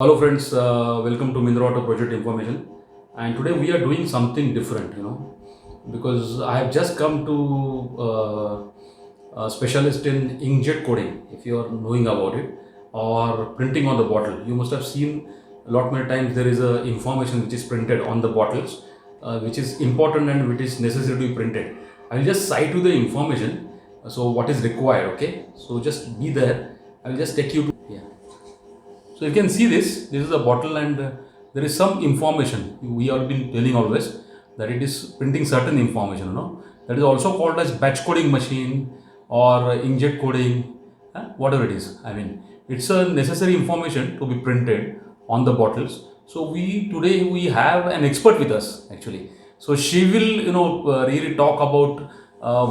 Hello friends, welcome to Mindra Auto Project Information. And today we are doing something different, because I have just come to a specialist in inkjet coding. If you are knowing about it, or printing on the bottle, you must have seen a lot many times there is a information which is printed on the bottles, which is important and which is necessary to be printed. I will just cite you the information. So what is required? Okay, so just be there. I will just take you to So you can see this is a bottle and there is some information. We have been telling always that it is printing certain information, That is also called as batch coding machine or inkjet coding, whatever it is. I mean, it's a necessary information to be printed on the bottles. So today we have an expert with us actually. So she will, really talk about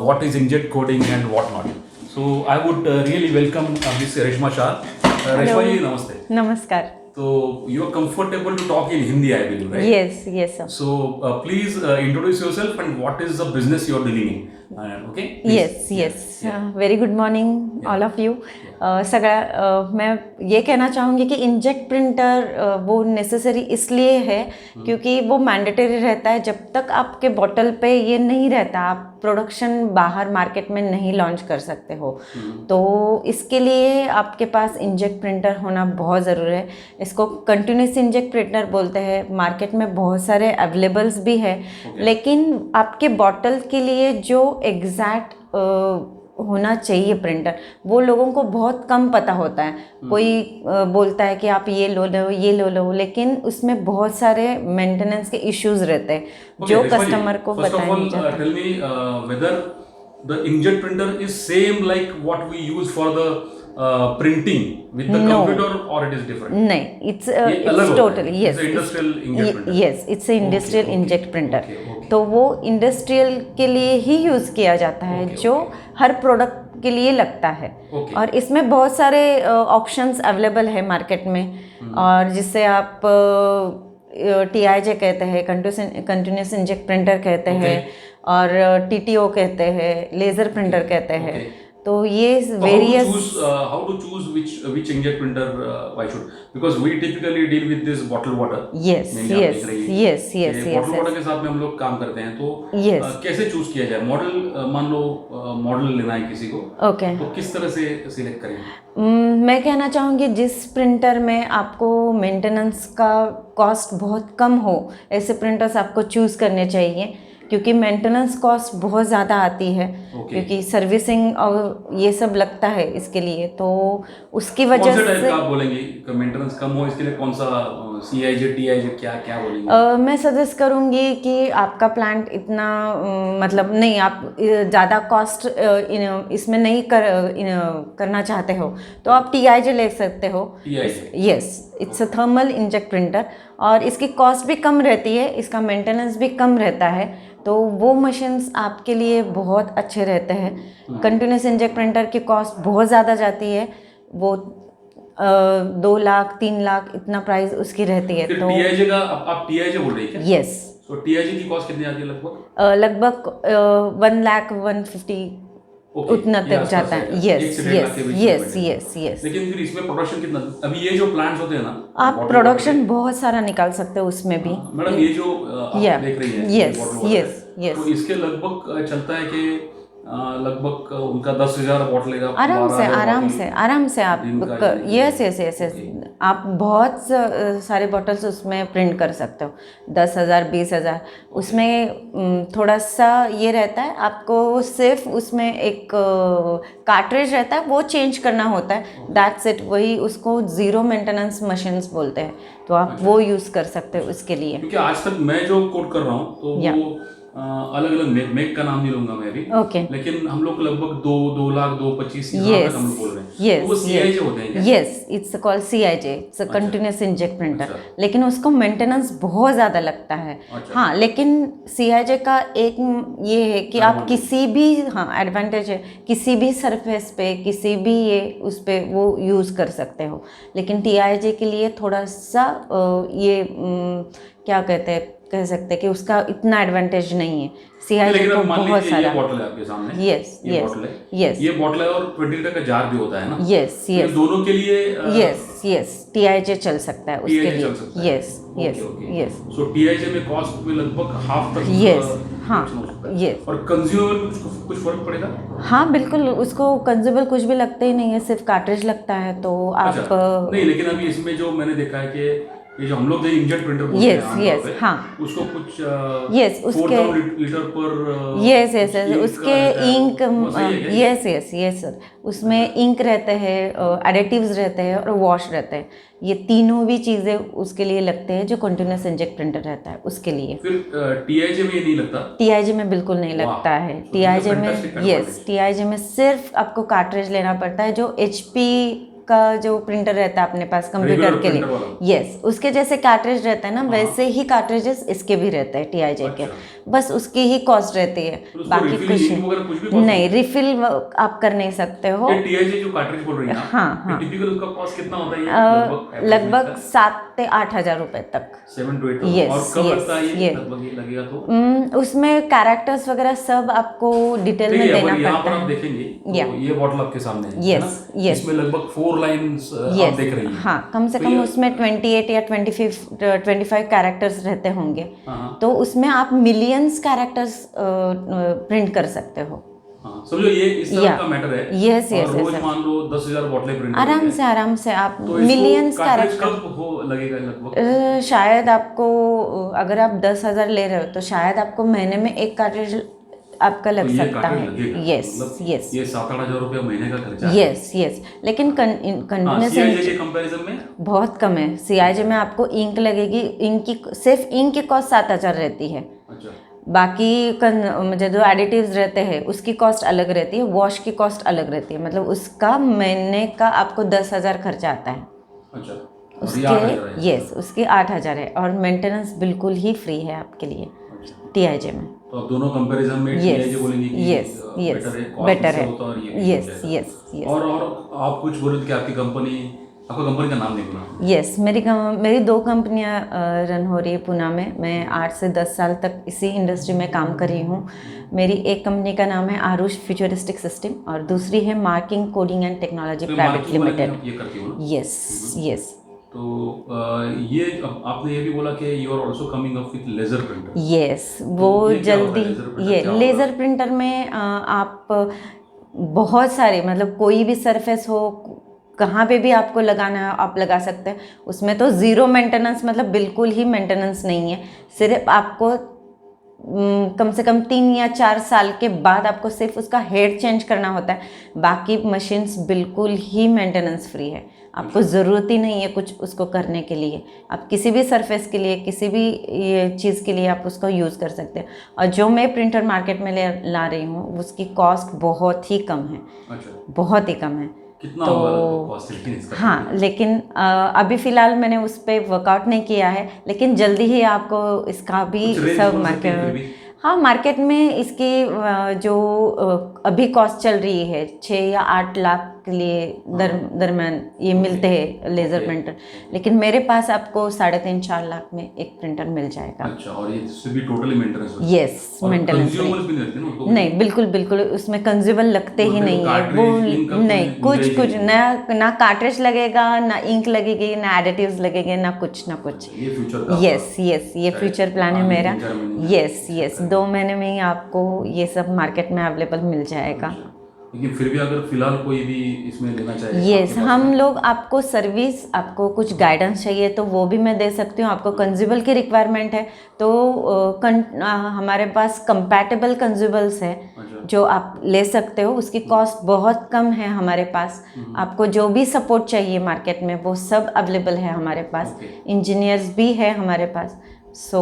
what is inkjet coding and what not. So I would really welcome Ms. Reshma Shah. Reshma ji, namaste. नमस्कार. So you are comfortable to talk in Hindi, I believe, right? Yes, sir. So please introduce yourself and what is the business you are dealing in. Okay? Please. Yes. Very good morning all of you. मैं ये कहना चाहूँगी कि inject printer वो necessary इसलिए है क्योंकि वो मैंडेटरी रहता है. जब तक आपके बॉटल पे ये नहीं रहता आप प्रोडक्शन बाहर मार्केट में नहीं लॉन्च कर सकते हो. तो इसके लिए आपके पास इंजेक्ट प्रिंटर होना बहुत ज़रूरी है. इसको कंटिन्यूस इंजेक्ट प्रिंटर बोलते हैं. मार्केट में बहुत सारे अवेलेबल्स भी है. लेकिन आपके बॉटल के लिए जो एग्जैक्ट होना चाहिए प्रिंटर वो लोगों को बहुत कम पता होता है. कोई बोलता है कि आप ये लो लो, लेकिन उसमें बहुत सारे मेंटेनेंस के इश्यूज रहते हैं जो कस्टमर को बताया नहीं जाता. Tell me whether the inkjet printer is same like what we use for the printing with the computer or it is different? नहीं, it's totally yes. It's an industrial inkjet printer. Yes, it's a industrial inkjet printer. Okay. तो वो industrial के लिए ही use किया जाता है जो हर product के लिए लगता है. और इसमें बहुत सारे ऑप्शंस अवेलेबल है मार्केट में. और जिससे आप TIJ कहते हैं, कंटिन्यूस इंजेक्ट प्रिंटर कहते हैं, और TTO कहते हैं, लेज़र प्रिंटर कहते हैं. तो ये various. How to choose which inkjet printer I should, because we typically deal with this bottle water. Yes. Bottle water के साथ में हम लोग काम करते हैं. तो कैसे चूज किया जाए? मॉडल मान लो मॉडल लेना है किसी को. तो किस तरह से सिलेक्ट करेंगे? मैं कहना चाहूँगी जिस प्रिंटर में आपको मेंटेनेंस का कॉस्ट बहुत कम हो ऐसे प्रिंटर्स आपको चूज़ करने चाहिए, क्योंकि मेंटेनेंस कॉस्ट बहुत ज़्यादा आती है. क्योंकि सर्विसिंग और ये सब लगता है इसके लिए. तो उसकी वजह से आप बोलेंगे मेंटेनेंस कम हो इसके लिए कौन सा CIJ TIJ क्या बोलेंगे? मैं सजेस्ट करूँगी कि आपका प्लांट इतना मतलब नहीं, आप ज़्यादा कॉस्ट इसमें नहीं करना चाहते हो तो आप TIJ ले सकते हो. Yes, it's a thermal inject printer और इसकी कॉस्ट भी कम रहती है, इसका मेंटेनेंस भी कम रहता है. तो वो मशीन्स आपके लिए बहुत अच्छे रहते हैं. कंटिन्यूस इंजेक्ट प्रिंटर की कॉस्ट बहुत ज़्यादा जाती है. वो 2 लाख 3 लाख इतना प्राइस उसकी रहती है. तो TIJ का आप TIJ बोल रही है क्या? यस. तो TIJ की कॉस्ट कितनी आती है? लगभग 1 लाख 150 उतना तक जाता है. यस. लेकिन फिर इसमें प्रोडक्शन कितना? अभी ये जो प्लांट्स होते हैं ना, आप प्रोडक्शन बहुत सारा निकाल सकते हो उसमें भी. मैडम ये जो आप देख रही है, यस, तो इसके लगभग चलता है कि लगभग उनका 10,000 बॉटल लेगा. आराम से आप यस आप बहुत सारे बॉटल्स उसमें प्रिंट कर सकते हो. 10,000 20,000. उसमें थोड़ा सा ये रहता है, आपको सिर्फ उसमें एक कार्ट्रिज रहता है वो चेंज करना होता है. That's it. वही उसको जीरो मेंटेनेंस मशीन्स बोलते हैं. तो आप वो यूज़ कर सकते हो उसके लिए. क्योंकि आज तक मैं जो कोड कर रहा हूँ तो वो अलग अलग मेक का नाम नहीं लूंगा मैं भी. लेकिन हम लोग लगभग 2 लाख 2.25 तक हम लोग बोल रहे हैं. वो CIJ होते हैं क्या? Yes, it's called CIJ. It's a continuous inject printer. लेकिन उसको मेंटेनेंस बहुत ज़्यादा लगता है. हाँ, लेकिन CIJ का एक ये है कि आप किसी भी एडवांटेज है, किसी भी सरफेस पे किसी भी ये उस पर वो यूज़ कर सकते हो. लेकिन TIJ के लिए थोड़ा सा ये क्या कहते हैं, कह सकते हैं कि उसका इतना एडवांटेज नहीं है। सियाजे लेकिन को अब मान बहुत लीजिए ये सारा। बॉटल है आपके सामने, यस ये यस बॉटल है, यस ये बॉटल है और 20 लीटर का जार भी होता है ना, यस तो ये यस दोनों के लिए यस यस TIJ चल सकता है उसके टीआईजे लिए। चल सकता है। Yes yes okay yes so TIJ में कॉस्ट में लगभग हाफ तक यस हाँ reduction हो सकता है। यस और कंज्यूमर में कुछ फर्क पड़ेगा? हाँ बिल्कुल, उसको कंज्यूमर कुछ भी लगता ही नहीं है, सिर्फ कार्ट्रिज लगता है। तो अच्छा, आप नहीं लेकिन अभी इसमें जो मैंने देखा है कि ये जो हम लोग जो इंजेक्ट प्रिंटर बोलते हैं यस आमतौर यस पे, हाँ उसको कुछ यस उसके 4000 लीटर पर यस यस कुछ यस ink उसके का रहता है, इंक वो सही है क्या ये? यस यस यस सर, उसमें इंक रहते हैं, एडिटिव्स रहते हैं और वॉश रहते हैं। ये तीनों भी चीज़ें उसके लिए लगते हैं जो कंटिन्यूस इंजेक्ट प्रिंटर रहता है उसके लिए। फिर टीआईजे में ये नहीं लगता? TIJ में बिल्कुल नहीं वाह, लगता है। so this is a TIJ में fantastic यस advantage. TIJ में सिर्फ आपको कार्ट्रिज लेना पड़ता है, जो HP का जो प्रिंटर रहता है अपने पास कंप्यूटर Regular के printer लिए। वाला? यस उसके जैसे कार्ट्रिज रहता है ना, वैसे ही कार्ट्रिजेस इसके भी रहते हैं TIJ के। अच्छा। बस उसकी ही कॉस्ट रहती है, फिर उसको बाकी refilling, कुछ ink वगैरह कुछ भी नहीं। cost नहीं रिफिल आप कर नहीं सकते हो। ये टीआईजे जो कार्ट्रिज बोल रही हैं आप, हाँ, हाँ। टिपिकल उसका कॉस्ट कितना होता है ये लगभग 7 से 8 हज़ार रुपए तक। 7 to 8 Yes, और कब yes, लगता है ये yes. लगभग ये लगेगा तो? उसमें कैरेक्टर्स वगैरह सब आपको डिटेल में देखिए देना अगर यहाँ पड़ता पर आप है। देखेंगे तो Yeah. ये बॉटल आपके सामने है Yes, ना, yes. इसमें लगभग 4 लाइन्स आप यस देख रही हैं। हाँ, कम से तो कम ये- उसमें 28 या 25 कैरेक्टर्स रहते होंगे। हाँ तो उसमें आप मिलियंस कैरेक्टर्स प्रिंट कर सकते हो। हाँ, समझो ये इस तरह Yeah. का मैटर है। Yes, yes, और yes, रोज yes. मान लो 10,000 बोतलें प्रिंट आराम से आप तो मिलियंस इसको कार्ट्रिज कैरेक्टर कब हो लगेगा लगभग? शायद आपको अगर आप 10,000 ले रहे हो तो शायद आपको महीने में एक कार्ट्रिज आपका तो लग ये सकता कार्ट्रिज है। लगेगा यस मतलब यस ये 7-8 हजार रुपया महीने का खर्चा है। यस यस लेकिन हाँ, कंटिन्यूस CIJ के कंपैरिजन में बहुत कम है। CIJ में आपको इंक लगेगी, इंक की सिर्फ इंक की कॉस्ट 7,000 रहती है। अच्छा बाकी मुझे जो एडिटिव्स रहते हैं उसकी कॉस्ट अलग रहती है, वॉश की कॉस्ट अलग रहती है। मतलब उसका महीने का आपको 10,000 खर्चा आता है। अच्छा और ये 8,000 है। यस उसके 8,000 है और मेंटेनेंस बिल्कुल ही फ्री है आपके लिए अच्छा TIJ में। तो आप दोनों कंपैरिजन में Yes, TIJ बोलेंगे कि yes, yes, बेटर है, better कॉस्ट है। होता है और ये भी Yes, हो जाएगा। yes, yes. और आप कुछ बोले थे कि आपकी कंपनी, आपका कंपनी का नाम नहीं बोला? यस मेरी 2 कंपनियां रन हो रही है पुणे में। मैं 8 से 10 साल तक इसी इंडस्ट्री में काम कर रही हूँ। मेरी एक कंपनी का नाम है आरुष फ्यूचरिस्टिक सिस्टम और दूसरी है मार्किंग कोडिंग एंड टेक्नोलॉजी तो प्राइवेट marketing वाले लिमिटेड। आप ये करती हो ना? यस यस तो ये आपने ये भी बोला कि you are also coming up with laser printer. Yes वो ये क्या होता है, जल्दी laser printer ये क्या होता है? लेज़र प्रिंटर में आप बहुत सारे मतलब कोई भी सरफेस हो, कहाँ पे भी आपको लगाना है आप लगा सकते हैं। उसमें तो ज़ीरो मेंटेनेंस, मतलब बिल्कुल ही मेंटेनेंस नहीं है। सिर्फ आपको कम से कम 3 या 4 साल के बाद आपको सिर्फ उसका हेड चेंज करना होता है। बाकी मशीन्स बिल्कुल ही मेंटेनेंस फ्री है। आपको ज़रूरत ही नहीं है कुछ उसको करने के लिए। आप किसी भी सरफेस के लिए, किसी भी ये चीज़ के लिए आप उसको यूज़ कर सकते हैं। और जो मैं प्रिंटर मार्केट में ला रही हूँ उसकी कॉस्ट बहुत ही कम है। अच्छा बहुत ही कम है। कितना तो होगा कॉस्ट इसका? हाँ, लेकिन अभी फ़िलहाल मैंने उस पर वर्कआउट नहीं किया है, लेकिन जल्दी ही आपको इसका भी कुछ range सब बोल सकते हैं फिर मार्केट, भी? हाँ मार्केट में इसकी जो अभी कॉस्ट चल रही है 6 या 8 लाख के लिए दरम्यान ये मिलते हैं लेज़र प्रिंटर। लेकिन मेरे पास आपको 3.5-4 लाख में एक प्रिंटर मिल जाएगा। अच्छा और ये इससे भी टोटली मेंटेनेंस होता है? यस और मेंटेनेंस consumables भी नहीं लगते ना उसको? नहीं, बिल्कुल बिल्कुल उसमें कंज्यूमर लगते ही उसमें नहीं है। cartridge, वो ink का नहीं, कोई कुछ गुंजाइश कुछ ना कार्ट्रिज लगेगा, ना इंक लगेगी, ना एडिटिव्स लगेंगे, ना कुछ। ये फ्यूचर का यस ये फ्यूचर प्लान है आगे मेरा। 3-4 महीने में यस 2 महीने में ही आपको ये सब मार्केट में अवेलेबल मिल जाएगा। अच्छा। लेकिन फिर भी अगर फिलहाल कोई भी इसमें लेना चाहे यस आपके पास हम में? लोग आपको सर्विस, आपको कुछ गाइडेंस चाहिए तो वो भी मैं दे सकती हूँ। आपको कंज्यूमर की रिक्वायरमेंट है तो हमारे पास कंपैटिबल कंज्यूमर्स है अच्छा। जो आप ले सकते हो। उसकी कॉस्ट बहुत कम है हमारे पास। आपको जो भी सपोर्ट चाहिए मार्केट में वो सब अवेलेबल है हमारे पास। Okay. इंजीनियर्स भी है हमारे पास। So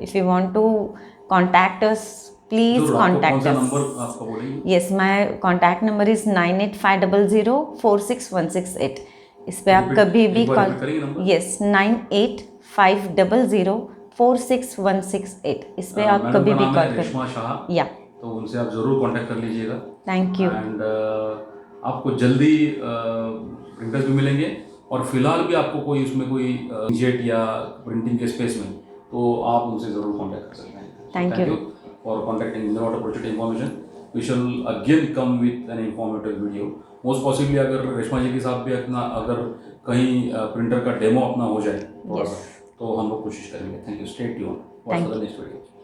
if you want to contact us please जरूर, आपको कौन कॉन्टैक्ट सा अस। नंबर आपका बोलेंगे? Yes my contact number is 9850046168। इस पे आप Repeat- कभी भी एक बार कॉल, repeat करेंगे number? यस 9850046168। इस पे आप मैडम कभी का भी नाम कॉल है करें। रेशमा शाह, या तो उनसे आप ज़रूर कांटेक्ट कर लीजिएगा। Thank you. एंड आपको जल्दी प्रिंटर्स भी मिलेंगे और फिलहाल भी आपको कोई उसमें कोई इंजेट या प्रिंटिंग के स्पेस में तो आप उनसे ज़रूर कॉन्टैक्ट कर सकते हैं. Thank you. For contacting mineral water project information. We shall again come with an informative video. Most possibly अगर रेशमा जी के साथ भी अपना अगर कहीं प्रिंटर का डेमो अपना हो जाए थोड़ा सा, तो हम लोग कोशिश करेंगे. Thank you. Stay tuned. What's the next video.